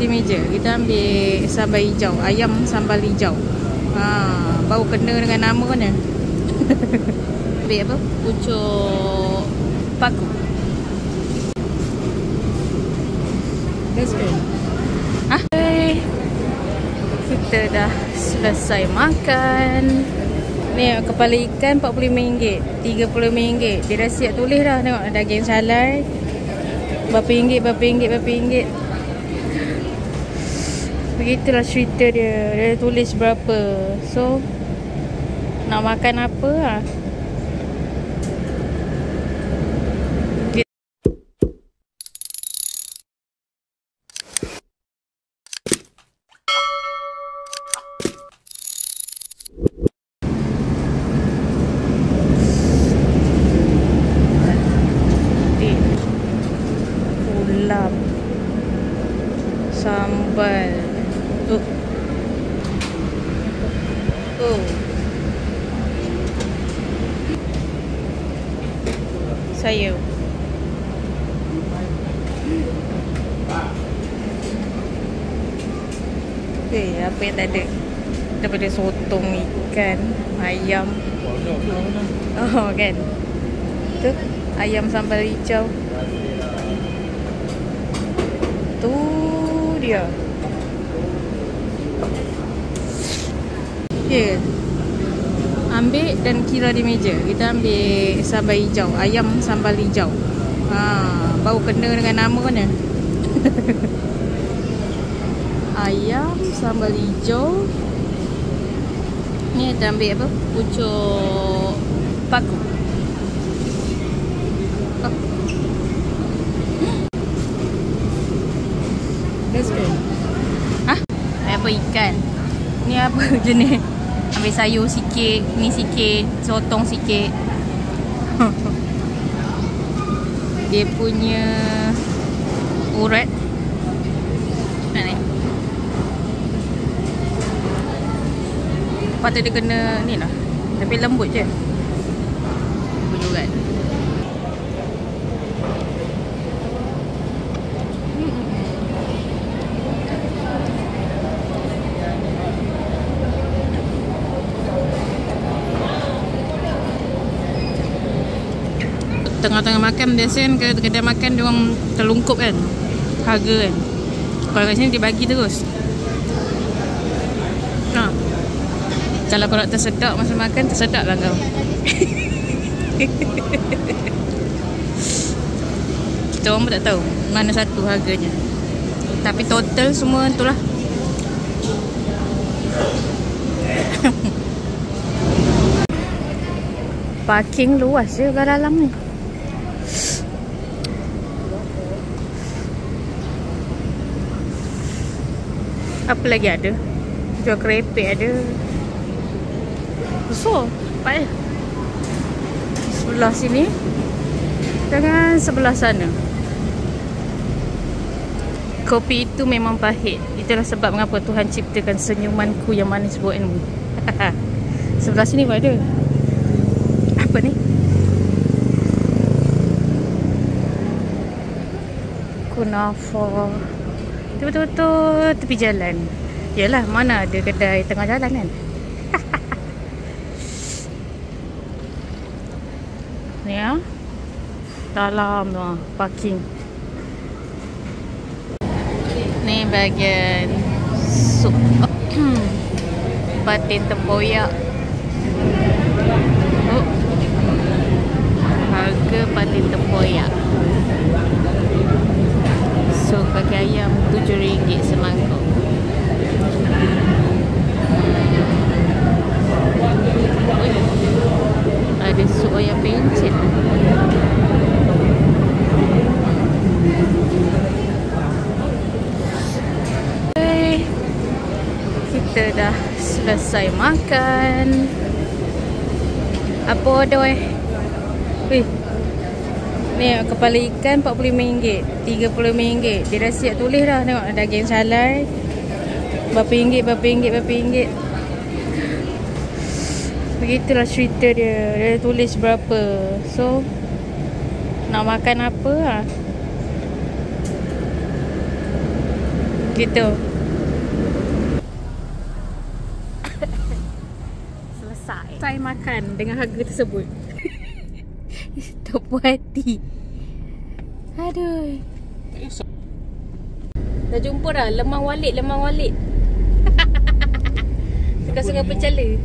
di meja. Kita ambil sambal hijau, ayam sambal hijau. Baru kena dengan nama kan ya. Ambil apa? Pucuk paku. That's good. Kita dah selesai makan. Ni kepala ikan RM45, RM30. Dia dah siap tulis dah. Tengok daging salai berapa ringgit. Begitulah cerita dia. Dia tulis berapa. So nak makan apa lah. Ulap sambal sayur. Apa yang tak ada daripada sotong ikan, ayam. Oh kan. Tu ayam sambal hijau. Tu dia. Ambil dan kira di meja. Kita ambil sambal hijau, ayam sambal hijau. Baru kena dengan nama kan ya. Ayam sambal hijau. Ni kita ambil apa? Pucuk paku. That's good. Apa ikan? Ni apa jenis? Ambil sayur sikit, ni sikit, sotong sikit. Dia punya urat. Mana ni? Patut dia kena ni lah. Tapi lembut je. Punya urat. Tengah-tengah makan biasanya kan kedai makan dia orang terlungkup kan harga kan. Kalau kat sini dia bagi terus. Kalau kau nak tersedak masa makan, tersedak lah kau. Kita orang pun tak tahu mana satu harganya. Tapi total semua tu lah. Parking luas je kat dalam ni. Apa lagi ada? Jual kerepek ada. Besar. Nampak je. Sebelah sini dengan sebelah sana. Kopi itu memang pahit. Itulah sebab mengapa Tuhan ciptakan senyumanku yang manis buatmu. Sebelah sini pun ada. Apa ni? Kunafa. Betul-betul tepi jalan. Yalah, mana ada kedai tengah jalan kan. Ni ya. Dalam tu parking. Ni bahagian sup. Patin tempoyak. Harga patin tempoyak. So pakai ayam RM7 semangkuk. Ada sup ayam pencit. Kita dah selesai makan. Apa order ni kepala ikan RM45, RM30. Dia dah siap tulis dah. Tengok daging salai berapa ringgit. Begitulah cerita dia. Dia tulis berapa. So nak makan apa lah. Gitu. Selesai makan dengan harga tersebut. Tak puas hati. Aduh. Dah jumpa dah. Lemang Walid. Suka-suka pecala.